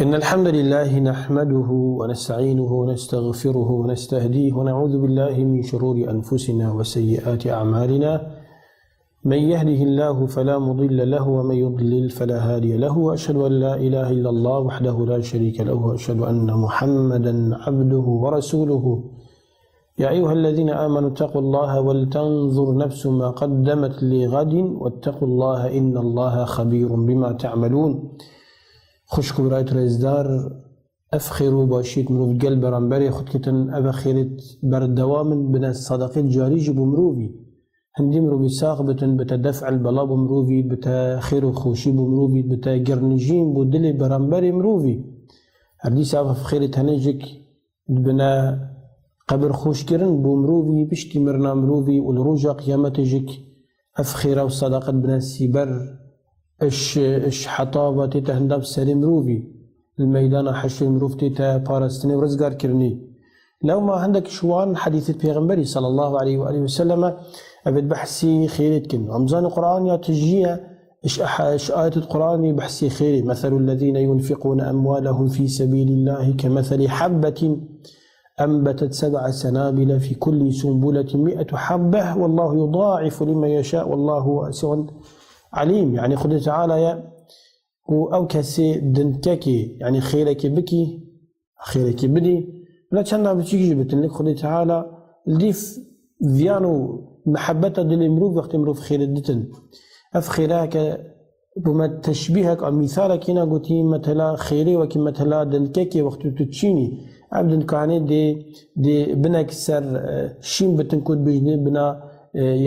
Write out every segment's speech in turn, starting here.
إن الحمد لله نحمده ونستعينه ونستغفره ونستهديه ونعوذ بالله من شرور أنفسنا وسيئات أعمالنا. من يهده الله فلا مضل له ومن يضلل فلا هادي له، وأشهد أن لا إله إلا الله وحده لا شريك له، وأشهد أن محمدا عبده ورسوله. يا أيها الذين آمنوا اتقوا الله ولتنظر نفس ما قدمت لغد واتقوا الله إن الله خبير بما تعملون. خوشك برایت رزدار افخروا باشید مروف قلب برانبری خود کتن افخیرت بردوام بنا صدقه جاری جبو مروفی هندی مروفی ساق بتن بتا دفع البلا بمروفی بتا خیر و خوشی بمروفی بتا گرنجین بو دل برانبری مروفی هردی ساق افخیرت هنجک بنا قبر خوش کرن بو مروفی بشتی مرنا مروفی والروجا قیامت جک افخیره و صدقت بنا سیبر اش حطابة تيتا هنداب سري مروفي الميدان حشر مروف تيتا بارستني ورزقار كرني. لو ما عندك شوان حديث البيغمبري صلى الله عليه وآله وسلم أبد بحسي خيرتكن رمضان القرآن يا تجيه إش آية القرآن بحسي خيري. مثل الذين ينفقون أموالهم في سبيل الله كمثل حبة أنبتت 7 سنابل في كل سنبلة 100 حبة والله يضاعف لمن يشاء والله واسع عليم. يعني خد تعالى يا أو كسي دنتكي يعني خيرك بكي خيرك بدي لا كنا بتيجي بتنك خد تعالى الديف فيانو محبته دل مروف وقت مروف خير الدتن اف خيراك بما تشبيهك او مثالك هنا قلتي مثلا خيري وكي مثلا دنتكي وقت تتشيني عبد كاني دي بنك سر شين بتنكود بجني بنا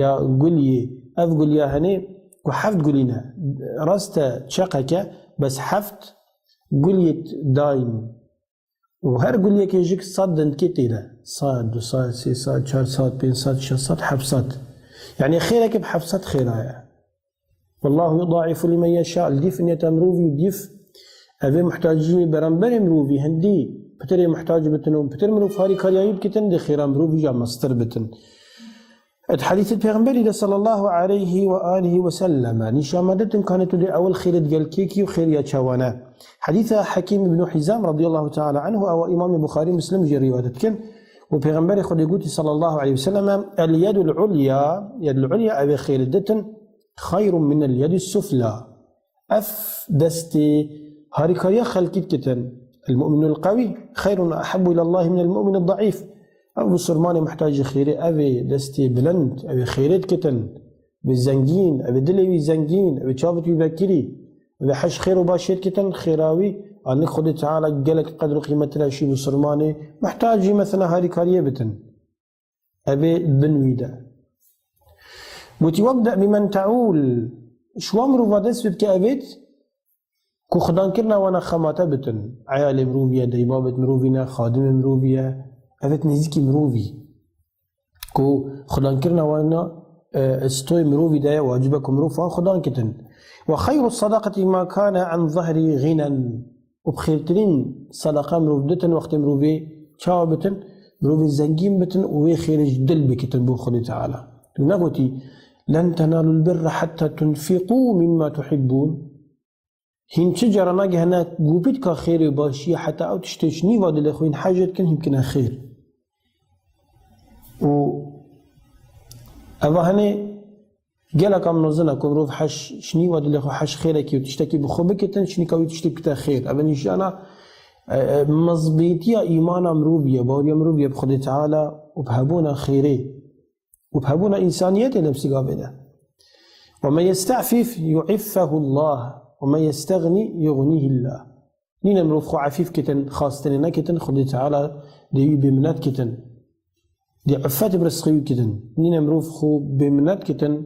يا قولي اف قول يا هني وحفت قولينا راستا شقك بس حفت قوليت دايم وهر قولي كيجيك صاد كتيرة صاد وصاد سي صاد شار صاد بين صاد شار صاد حفصات يعني خيرك بحفصات خيرها والله يضاعف لمن يشاء. الديف ان يتمروفي وديف ابي محتاجين برنبر مروفي هندي بتري محتاج بتنو بتر مروف هاري كاريايب كتن دي خيرا مروفي جا مستر بتن. الحديث البيغمبري صلى الله عليه وآله وسلم نشامدتن كانت دي أول خيرت قال كيكي وخير يا شوانا. حديث حكيم بن حزام رضي الله تعالى عنه أو إمام البخاري مسلم جري وادتكن وبيغمبري خد يقول صلى الله عليه وسلم اليد العليا يد العليا أبي خير دتن خير من اليد السفلى. أف دستي هاريكايا خلقت كتن المؤمن القوي خير أحب إلى الله من المؤمن الضعيف. أبو سلمان محتاج خيري أبي دستي بلند أبي خيرت كتن بالزنجين أبي دلوي زنجين أبي شافت بكري أبي حش خير وباشير كتن خيراوي أنك خد تعالى قالك قدر قيمة الأشي بسلماني محتاج مثلا هاري كاريه بتن أبي بنويدا بوتي وابدأ بمن تعول شو أمرو فادس بك أبيت كو خدان كرنا وانا خماتا بتن عيال مروفيا ديبابت مروفينا خادم مروفيا أبت نزيكي مروفي كو خدان كرنا وانا استوي مروفي دا واجبك مروفا خدان كتن. وخير الصدقة ما كان عن ظهر غنى وبخيرترين صدقة مروف دتن وقت مروفي شاو بتن مروفي زنجين بتن وي خير جدل بكتن بو خدي تعالى. نقولتي لن تنالوا البر حتى تنفقوا مما تحبون هين شجرة ناقي هناك قوبيت كا خير باشي حتى او تشتشني واد الاخوين حاجة كن يمكنها خير و أبا هني قالك أم نظنة كم روف حش شني واد الاخو حش خيرك وتشتكي بخوبك تن شني كاوي تشتكي بتا خير أبا نيشانا مزبيتيا إيمانا مروبيا بوريا مروبيا بخدي تعالى وبهبونا خيري وبهبونا إنسانية نفسي قابلة. ومن يستعفف يعفه الله ومن يستغني يغنيه الله. نينا مروف خو عفيف كتن خاصتنا كتن خدي تعالى دي بمنات كتن دي عفات برسخي كتن نينا مروف خو بمنات كتن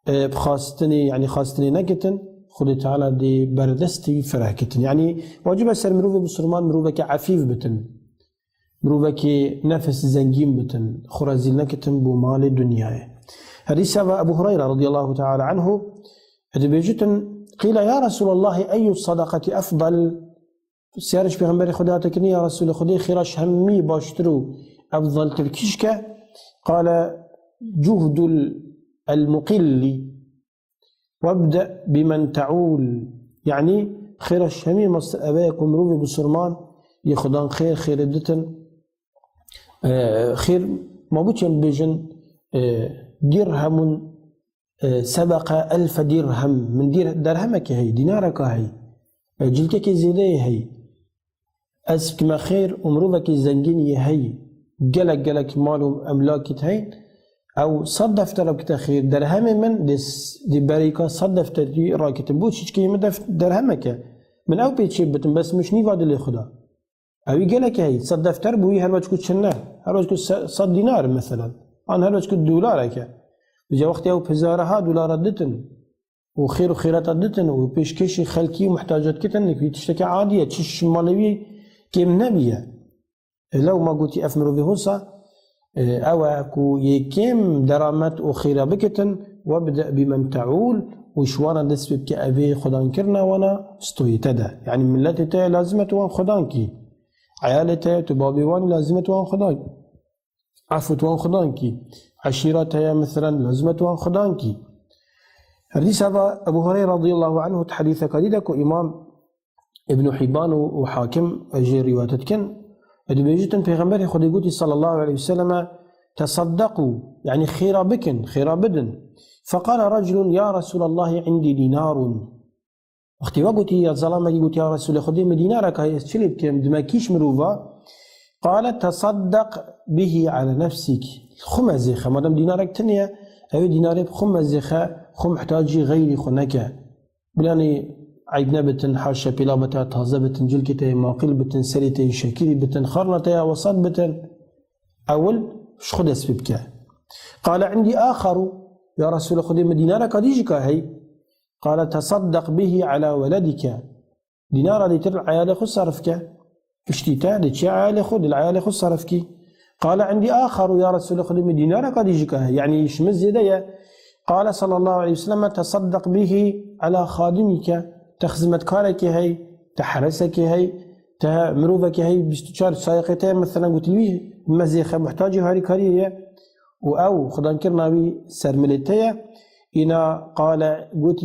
بخاصتني يعني خاصتنا كتن خدي تعالى دي بردستي فرح كتن. يعني واجب أسر مروف بسرمان مروفك عفيف بتن مروفك نفس زنجين بتن خرازيلنا كتن بمال الدنيا. حديث أبو هريرة رضي الله تعالى عنه أدبيجتن قيل يا رسول الله أي الصدقة أفضل سيارش بيغمبري خداتك يا رسول خدي خراش همي باشترو أفضل تركيشك قال جهد المقل وابدأ بمن تعول. يعني خيرش همي مصر أباك ومروفي بسرمان يخدان خير دتن خير ما بوتشن بيجن درهم سبق 1000 درهم من درهمك هي دينارك هي جلتك زيادة هي أسك ما خير أمروفك الزنجيني هي قلق مالو أملاك هي أو صدف ترى خير درهم من دي بريكا صدف تري راكت بوتش كي مدف درهمك من أو بيتشي بتن بس مش نيفاد اللي خدا أو يقلك هي صدف تربوي هل وجهك شنه هل وجهك صد دينار مثلا أنا هل وجهك دولارك بجا وقت أو بزارها دولار دتن وخير وخيرات دتن وبيشكشي خلكي ومحتاجات كتن في تشتكي عادية تش مالوي كيم نبيه لو ما قلتي أفمرو بهوسا أو أكو يكيم درامات وخيرا بكتن وابدأ بمن تعول وشوانا دس بك أبي خدان كرنا وانا استويتدا يعني ملتي تا لازمة وان خدانكي عيالتها تبابي وان لازمة وان خدانكي عفو وان خدانكي عشيرتها مثلا لازمة وان خدانكي حديث هذا أبو هريرة رضي الله عنه تحديث قديدك وإمام ابن حبان وحاكم أجي روايتكن بيجتن پیغمبر خدا قوتي صلى الله عليه وسلم تصدقوا يعني خيرا بكن خيرا بدن فقال رجل يا رسول الله عندي دينار اختي وقتي يا ظلامة قلت يا رسول خدي دينارك هاي شلب كم دماكيش مروفا قال تصدق به على نفسك خمزخة ما دام دينارك تنيا هاي دينارك خمزخة خم محتاجي غيري خنك بلاني عيدنا بتن حاشا بلابتا تازه بتن جلكتا ماقل بتن سريتا شكيري بتن خرنتا وسط بتن أول شو خد أسببك قال عندي آخر يا رسول خدي دينارك ديجك هي قال تصدق به على ولدك دينار دي تر العيال خد صرفك اشتيتا دي عيال خد العيال خد صرفك قال عندي آخر يا رسول خدي دينارك ديجك هي يعني يشمز يدي قال صلى الله عليه وسلم تصدق به على خادمك تخزمت كارك هي تحرسك هي تمروفك هي بستشار سايقتها مثلا قلت لي مزيخه محتاج هاري كاريه او خدان كرناوي سرملتها إنا قال قلت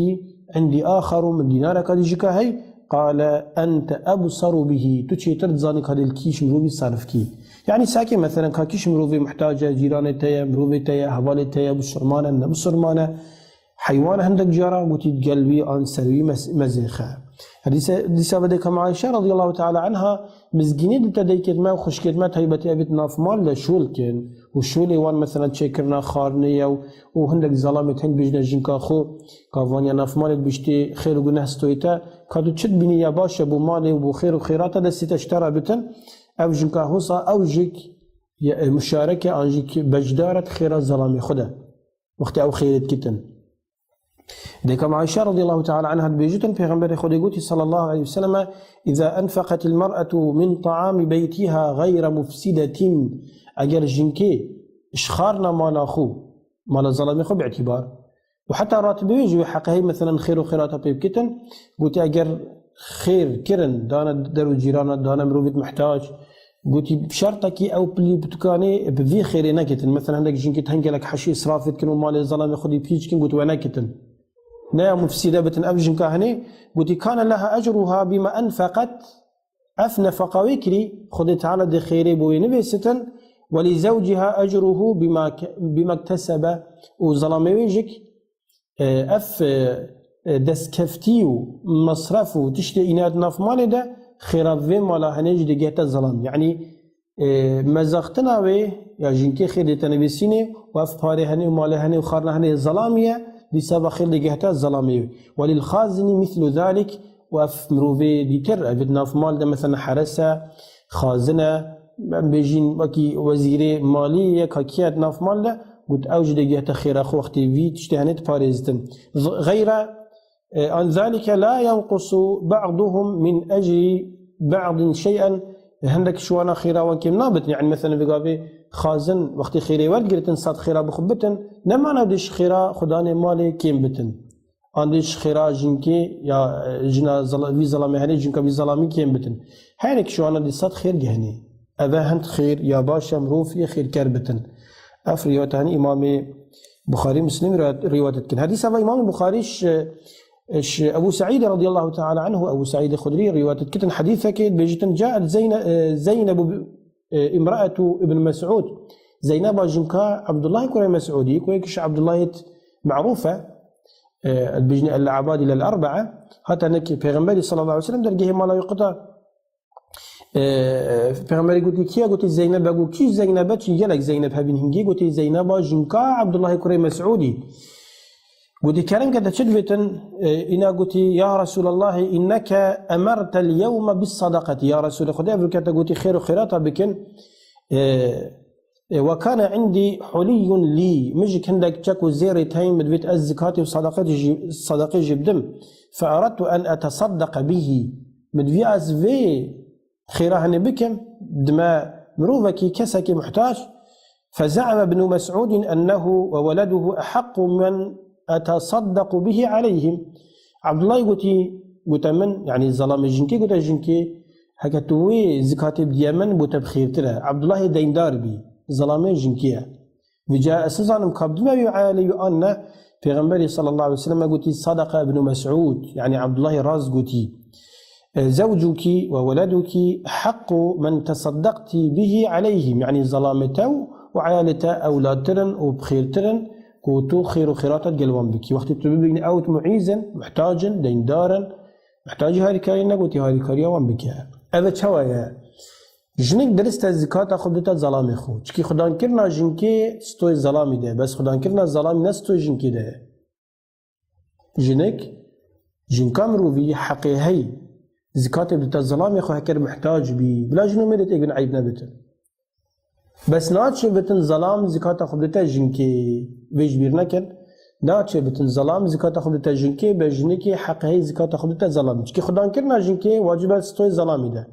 عندي آخر من دينارك ديجك هي قال أنت أبصر به تشي ترزانك هذا الكيش مروفي صرفكي يعني ساكي مثلا كاكيش مروفي محتاجة جيرانتها مروفتها هوالتها بسرمانة نبسرمانة حيوان عندك جارة قلت قلبي أن سروي مزيخة حديث بدك مع عائشة رضي الله تعالى عنها مزجيني تديك ما وخش كلمة هيبتي أبيت ناف مال لشول كن وشولي وان مثلا شكرنا خارنية وهندك ظلامة هند بيجنا جنكا خو كافانيا ناف مالك بيشتي خير وجنه استويتا كادو تشد بني يا باشا بو مالي وبو خير وخيراته دستي تشترى بتن أو جنكا هوسا أو جيك مشاركة عن جيك بجدارة خير الظلامة خدا وقت أو خيرت كتن ديك عائشة رضي الله تعالى عنها بيجتن في غنبري خديقوتي صلى الله عليه وسلم إذا أنفقت المرأة من طعام بيتها غير مفسدة أجر جنكي إشخارنا مال أخو مال الظلام خو باعتبار وحتى راتبه يجي حقه مثلا خير وخيرات بيبكتن قلت أجر خير كرن دانا درو جيرانا دانا مروفيت محتاج قلت بشرطك أو بلي بتكاني بذي خير نكتن مثلا عندك جنكي تهنجلك حشي إسرافت كنو مال الظلام خدي بيجكن قلت ونكتن لا مفسدة بتن أبجن كهني قلت كان لها أجرها بما أنفقت أفنفق وكري خدت على دي خيري بوي نبيستن ولزوجها أجره بما اكتسب وظلامي ويجك أف دس كفتيو مصرفو تشتي إناد ناف مالي ده خيرات في مالا هنيج دي جهة الظلام يعني مزاقتنا وي يا جنكي خير تنبيسيني وأف باري هني ومالي هني وخارنا هني الظلامية بسبب خير لجهة الظلامية وللخازن مثل ذلك وأف مروفي ديتر أبدنا في مال ده مثلا حرسة خازنة بيجين وكي وزيري مالية كاكيات ناف مال ده قلت أوجد جهة خير أخو وقتي في تشتهنت باريزتن غير عن ذلك لا ينقص بعضهم من أجل بعض شيئا عندك شوانا خيرا وانكم نابت يعني مثلا في قابي خازن وقت خيري ورد قلت صاد خيرا بخبتن نما نادش خيرا خداني مالي كيم بتن عندش خيرا جنكي يا جنا في ظلامي هني جنكا في ظلامي كيم بتن هينك شوانا دي صاد خير جهني أذا هند خير يا باشا مروفي خير كربتن أفريوتاني إمام بخاري مسلم روايتك حديث أبا إمام بخاريش أبو سعيد رضي الله تعالى عنه، أبو سعيد الخدري رواية كتن حديثة كيد بيجتن جاءت زينب امرأة ابن مسعود، زينب جنكا عبد الله كوري مسعودي كويكش عبد الله معروفة البجن العباد إلى الأربعة حتى نك پیغمبر صلى الله عليه وسلم درجه ما لا يقطع پیغمبر قلت كيا قلت زينب أقول كي زينب تشي جلك زينب هبين هنجي قلت زينب جنكا عبد الله كوري مسعودي قلت كلام كذا شدفتن إنا قلت يا رسول الله إنك أمرت اليوم بالصدقة يا رسول الله قلت خير خيرات بكن وكان عندي حلي لي مش كندك تشكو زيري تايم بدفت الزكاة وصدقة جبدم فأردت أن أتصدق به مدفي أزفي خيرهن بكم دما مروفك كسك محتاج. فزعم ابن مسعود أنه وولده أحق من أتصدق به عليهم. عبد الله قلت من يعني الظلام الجنكي قلت الجنكي هكتوي زكاة بديمن بتبخير ترى عبد الله ديندار بي ظلامين جنكيه وجاء اساسا مقابل ما يعالي أن پیغمبر صلى الله عليه وسلم قلت صدق ابن مسعود يعني عبد الله راز قلت زوجك وولدك حق من تصدقت به عليهم يعني ظلامته وعائلته أولاد ترن وبخير ترن كوتو خير خيرات قلوان بك وقت تبين أوت معيزا محتاجا ديندارا محتاج هاي كارينا قلت هاي كاريا وان بك هذا شوايا جنك درست الزكاة خودتا ظلام خود چکی خدان کرنا جنکی ستوی ظلامی ده بس خدان کرنا ظلام نستوی جنکی ده جنکا مروفی حقی هی زكاة بدتا الظلام يخو هكر محتاج بي بلا جنو ميرت ايقن عيب نبتن بس ناتش بتن ظلام زكاة خبدتا جنكي بيج بير نكن ناتش بتن ظلام زكاة خبدتا جنكي بجنكي حق هي زكاة خبدتا ظلام كي خدان كرنا جنكي واجبات ستوي ظلامي ده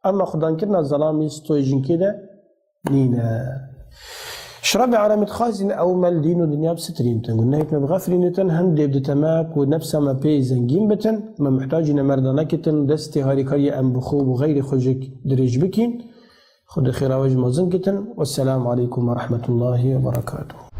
اما خدان كرنا ظلامي ستوي جنكي ده نينا شرب علامة خازن أو مال دين ودنيا بسترين تنقول نهيك بغفرين تن هم ديب دتماك ونفسه ما بي زنجين بتن ما محتاجين مردنا كتن دستي هاري كريا أم بخوب وغير خجك دريج بكين خد خير وجه مزن كتن والسلام عليكم ورحمة الله وبركاته.